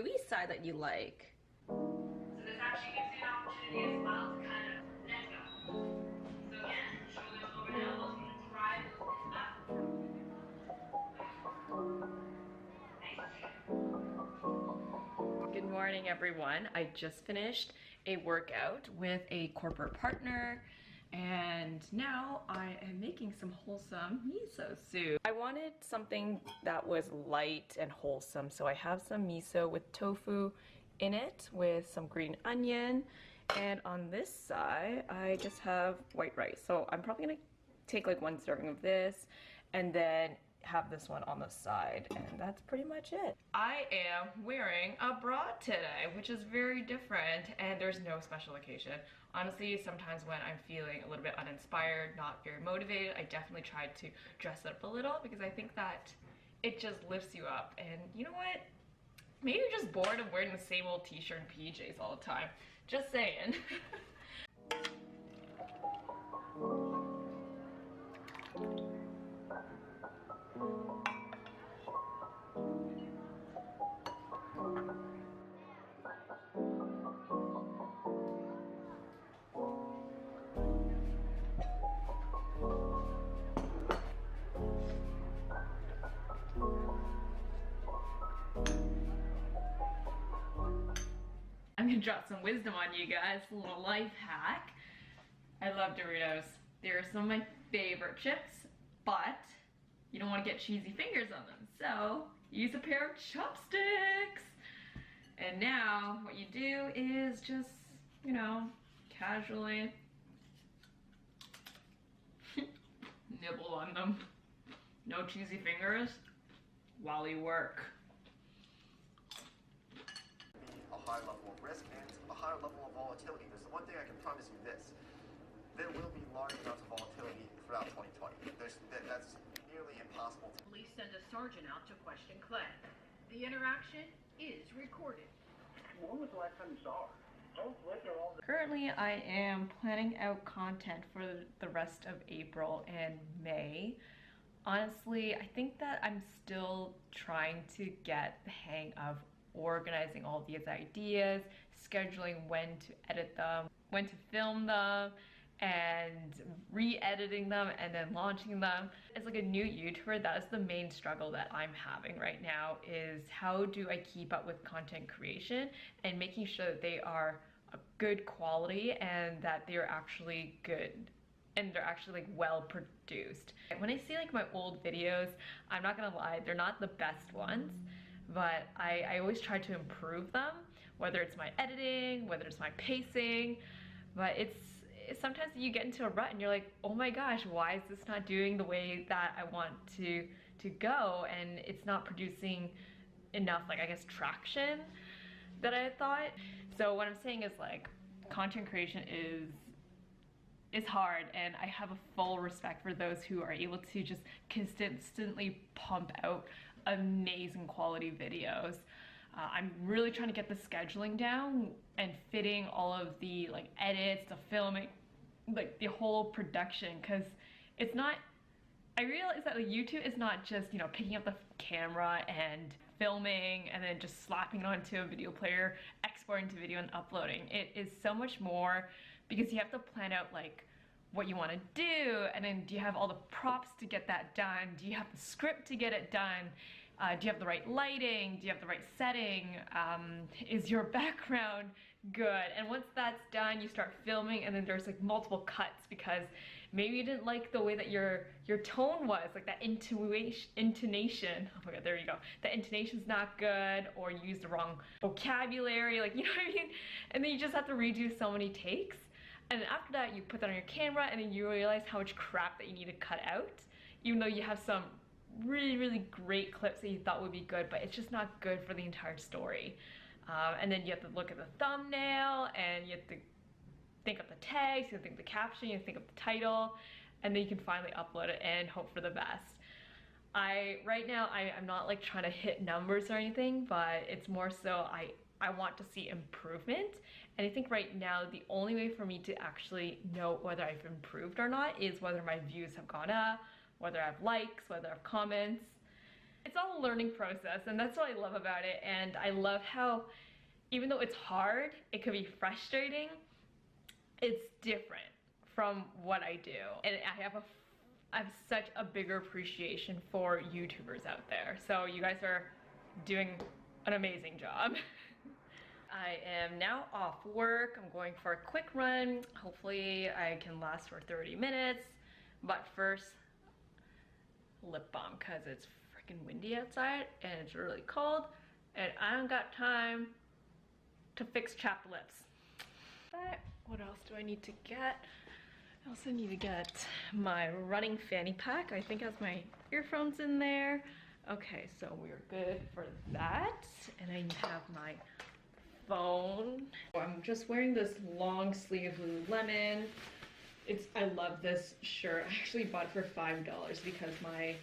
dewy side that you like. So this actually gives you an opportunity as well to kind of let go. So again, shoulders over the elbows, you're gonna try to lift up. Nice. Good morning, everyone. I just finished a workout with a corporate partner, and now I am making some wholesome miso soup. I wanted something that was light and wholesome, so I have some miso with tofu in it with some green onion, and on this side I just have white rice. So I'm probably gonna take like 1 serving of this and then have this one on the side, and that's pretty much it. I am wearing a bra today, which is very different, and there's no special occasion. Honestly, sometimes when I'm feeling a little bit uninspired, not very motivated, I definitely try to dress it up a little because I think that it just lifts you up. And you know what? Maybe you're just bored of wearing the same old t-shirt and PJs all the time. Just saying. I'm gonna drop some wisdom on you guys, a little life hack. I love Doritos. They're some of my favorite chips, but you don't want to get cheesy fingers on them. So use a pair of chopsticks. And now what you do is just, you know, casually nibble on them. No cheesy fingers while you work. A high level of risk and a higher level of volatility. There's the one thing I can promise you this. There will be large amounts of volatility throughout 2020. That's nearly impossible to... Police send a sergeant out to question Clay. The interaction is recorded. When was the last time you saw her? Don't look at all the... Currently, I am planning out content for the rest of April and May. Honestly, I think that I'm still trying to get the hang of organizing all these ideas, scheduling when to edit them, when to film them, and re-editing them and then launching them. As like a new YouTuber, that is the main struggle that I'm having right now, is how do I keep up with content creation and making sure that they are a good quality and that they're actually good and they're actually like well produced. When I see like my old videos, I'm not gonna lie, they're not the best ones, but I always try to improve them, whether it's my editing, whether it's my pacing. But it's sometimes you get into a rut and you're like, oh my gosh, why is this not doing the way that I want to go, and it's not producing enough, like, I guess, traction that I thought. So what I'm saying is, like, content creation is hard, and I have a full respect for those who are able to just consistently pump out amazing quality videos. I'm really trying to get the scheduling down and fitting all of the like edits, the filming, like the whole production, because it's not, I realize that like, YouTube is not just, you know, picking up the camera and filming and then just slapping it onto a video player, exporting to video and uploading. It is so much more, because you have to plan out like what you want to do, and then do you have all the props to get that done? Do you have the script to get it done? Do you have the right lighting? Do you have the right setting? Is your background good? And once that's done, you start filming, and then there's like multiple cuts because maybe you didn't like the way that your tone was, like that intonation. Oh my god, there you go. The intonation's not good, or you used the wrong vocabulary, like, you know what I mean? And then you just have to redo so many takes. And then after that, you put that on your camera, and then you realize how much crap that you need to cut out, even though you have some really great clips that you thought would be good, but it's just not good for the entire story. And then you have to look at the thumbnail, and you have to think of the tags, you have to think of the caption, you have to think of the title, and then you can finally upload it and hope for the best. Right now, I'm not like trying to hit numbers or anything, but it's more so I want to see improvement. And I think right now the only way for me to actually know whether I've improved or not is whether my views have gone up, whether I have likes, whether I have comments. It's all a learning process, and that's what I love about it. And I love how, even though it's hard, it could be frustrating, it's different from what I do. And I have such a bigger appreciation for YouTubers out there. So you guys are doing an amazing job. I am now off work. I'm going for a quick run. Hopefully I can last for 30 minutes. But first, lip balm, because it's freaking windy outside and it's really cold and I don't got time to fix chapped lips. But what else do I need to get? I also need to get my running fanny pack. I think it has my earphones in there. Okay, so we're good for that. And I have my phone. I'm just wearing this long sleeve Lululemon. I love this shirt. I actually bought it for $5 because my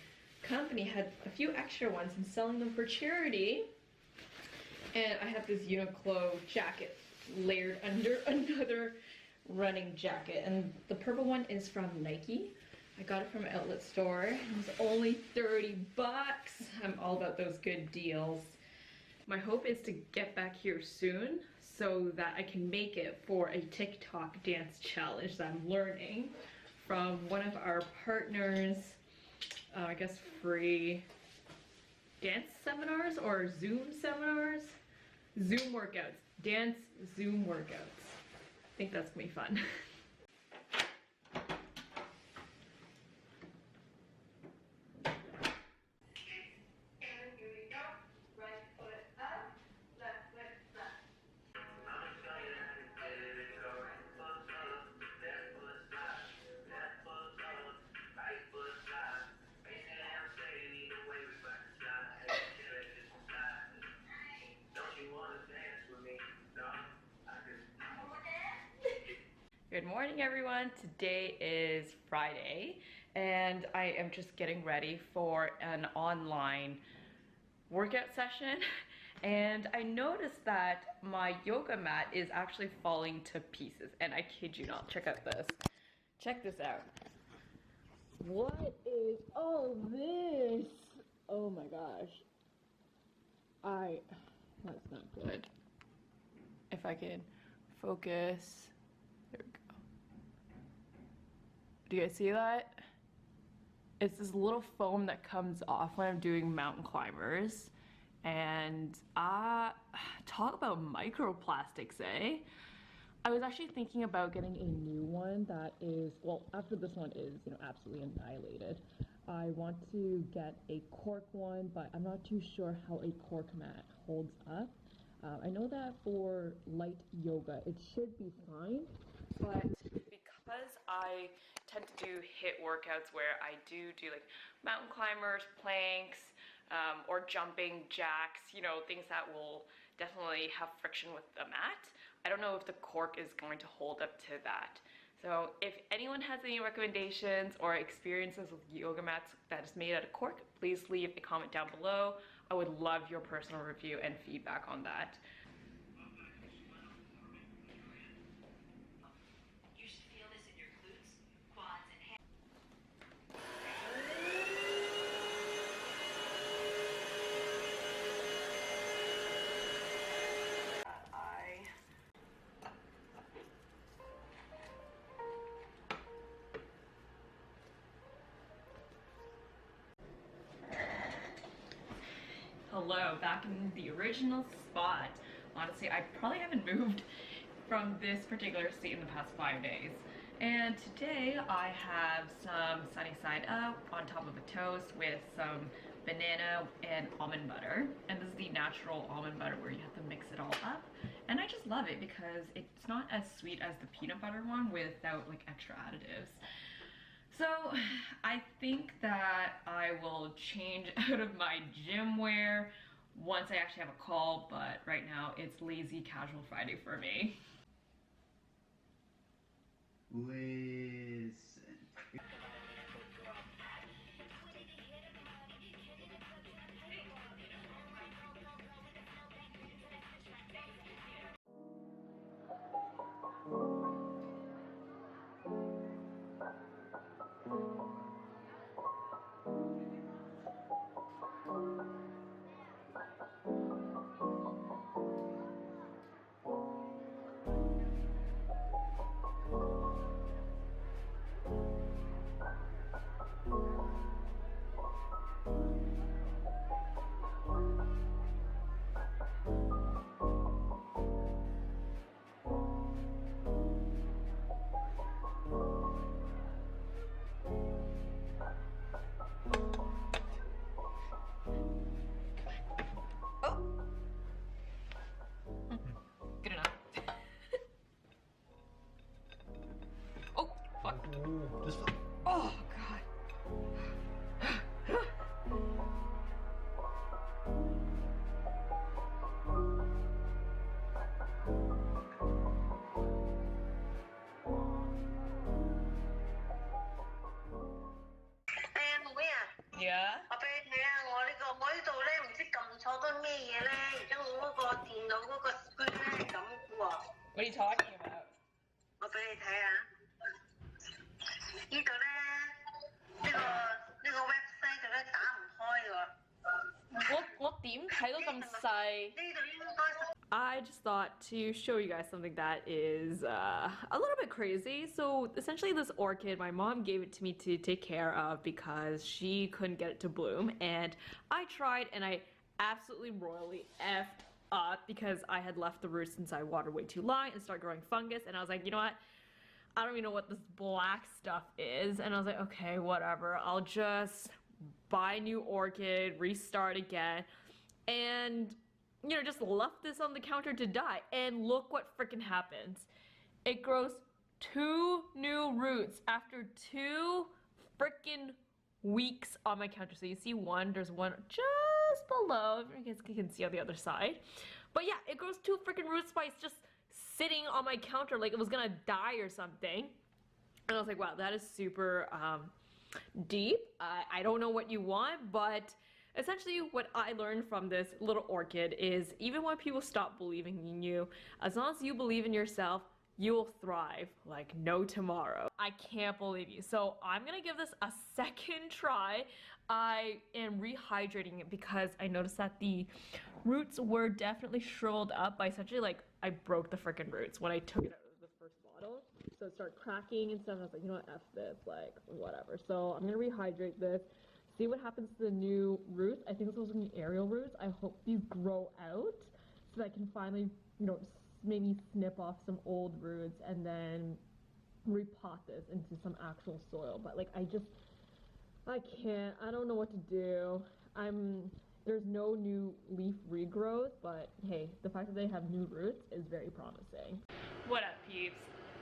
company had a few extra ones and selling them for charity. And I have this Uniqlo jacket layered under another running jacket, and the purple one is from Nike. I got it from an outlet store. It was only 30 bucks. I'm all about those good deals. My hope is to get back here soon so that I can make it for a TikTok dance challenge that I'm learning from one of our partners, I guess free dance seminars or Zoom seminars? Zoom workouts. Dance Zoom workouts. I think that's gonna be fun. Good morning, everyone. Today is Friday, and I am just getting ready for an online workout session. And I noticed that my yoga mat is actually falling to pieces, and I kid you not. Check out this. Check this out. What is all this? Oh my gosh. That's not good. If I can focus. There we go. Do you guys see that? It's this little foam that comes off when I'm doing mountain climbers. And talk about microplastics, eh? I was actually thinking about getting a new one that is, well, after this one is, absolutely annihilated. I want to get a cork one, but I'm not too sure how a cork mat holds up. I know that for light yoga, it should be fine, but because I tend to do HIIT workouts where I do like mountain climbers, planks, or jumping jacks, things that will definitely have friction with the mat, I don't know if the cork is going to hold up to that. So if anyone has any recommendations or experiences with yoga mats that is made out of cork, please leave a comment down below. I would love your personal review and feedback on that. You should feel this in your glutes, quads, and hamstrings. Hello, back in the original spot. Honestly, I probably haven't moved from this particular seat in the past 5 days. And today I have some sunny side up on top of a toast with some banana and almond butter. And this is the natural almond butter where you have to mix it all up. And I just love it because it's not as sweet as the peanut butter one without like extra additives. So I think that I will change out of my gym wear once I actually have a call, but right now it's lazy casual Friday for me. Listen. Ooh, just Oh god. Yeah. 我俾你睇下我呢度咧唔知撳錯咗咩嘢咧，而家我嗰個電腦嗰個 screen 咧係咁嘅喎。What are you talking about? 我俾你睇下，呢度咧呢個 website 度咧打唔開喎。我點睇到咁細？呢度應該。I just thought to show you guys something that is a little bit crazy. So essentially this orchid, my mom gave it to me to take care of because she couldn't get it to bloom. And I tried and I absolutely royally effed up because I had left the roots inside water way too long and started growing fungus. And I was like, you know what? I don't even know what this black stuff is. And I was like, okay, whatever. I'll just buy a new orchid, restart again. And you know, just left this on the counter to die. And look what freaking happens. It grows 2 new roots after 2 freaking weeks on my counter. So you see one, there's one just below. I guess you can see on the other side. But yeah, it grows 2 freaking root spikes just sitting on my counter like it was gonna die or something. And I was like, wow, that is super deep. I don't know what you want, but essentially what I learned from this little orchid is even when people stop believing in you, as long as you believe in yourself, you will thrive like no tomorrow. I can't believe you. So I'm gonna give this a second try. I am rehydrating it because I noticed that the roots were definitely shriveled up by essentially like I broke the freaking roots when I took it out of the first bottle. So it started cracking and stuff. I was like, you know what, F this, like whatever. So I'm gonna rehydrate this. See what happens to the new roots. I think those are the aerial roots. I hope these grow out so that I can finally, you know, maybe snip off some old roots and then repot this into some actual soil. But like I can't. I don't know what to do. There's no new leaf regrowth, but hey, the fact that they have new roots is very promising. What up, peeps?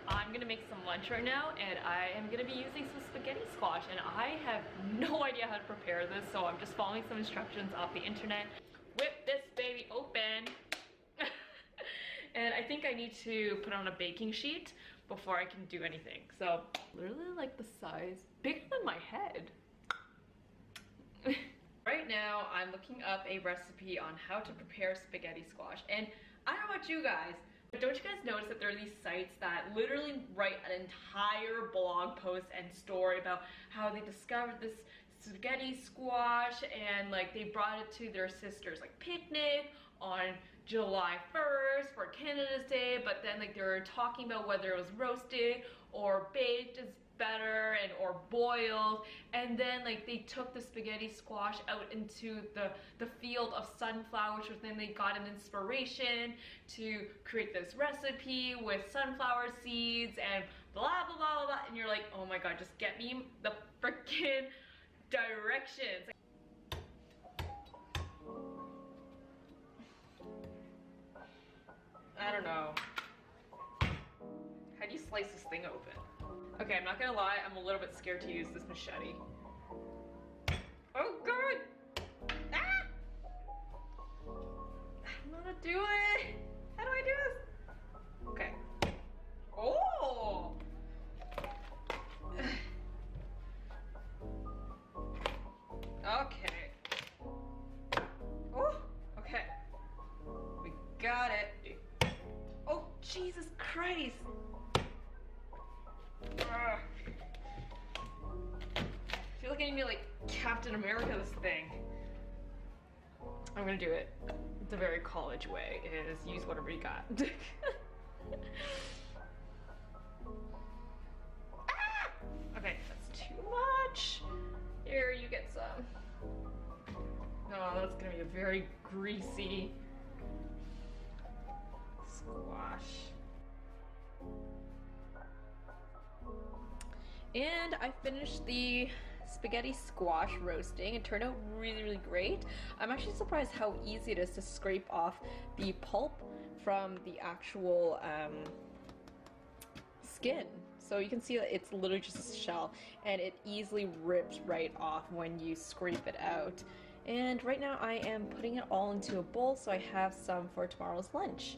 I'm gonna make some lunch right now and I am gonna be using some spaghetti squash and I have no idea how to prepare this, so I'm just following some instructions off the internet. Whip this baby open. And I think I need to put on a baking sheet before I can do anything. So literally like the size, bigger than my head. Right now I'm looking up a recipe on how to prepare spaghetti squash, and I don't know about you guys, but don't you guys notice that there are these sites that literally write an entire blog post and story about how they discovered this spaghetti squash and like they brought it to their sister's like picnic on July 1st for Canada's Day, but then like they were talking about whether it was roasted or baked is better and or boiled, and then like they took the spaghetti squash out into the field of sunflowers, which then they got an inspiration to create this recipe with sunflower seeds and blah blah blah blah, blah. And you're like, oh my god, just get me the freaking directions. I don't know. How do you slice this thing open? Okay, I'm not gonna lie, I'm a little bit scared to use this machete. Oh god! Ah! I don't know how to do it! How do I do this? Okay. Oh! Okay. Oh! Okay. We got it. Oh, Jesus Christ! I feel like I need to like Captain America this thing. I'm gonna do it the very college way, is use whatever you got. Ah! Okay, that's too much. Here, you get some. No, that's gonna be a very greasy squash. And I finished the spaghetti squash roasting. It turned out really, really great. I'm actually surprised how easy it is to scrape off the pulp from the actual skin. So you can see that it's literally just a shell, and it easily rips right off when you scrape it out. And right now I am putting it all into a bowl so I have some for tomorrow's lunch.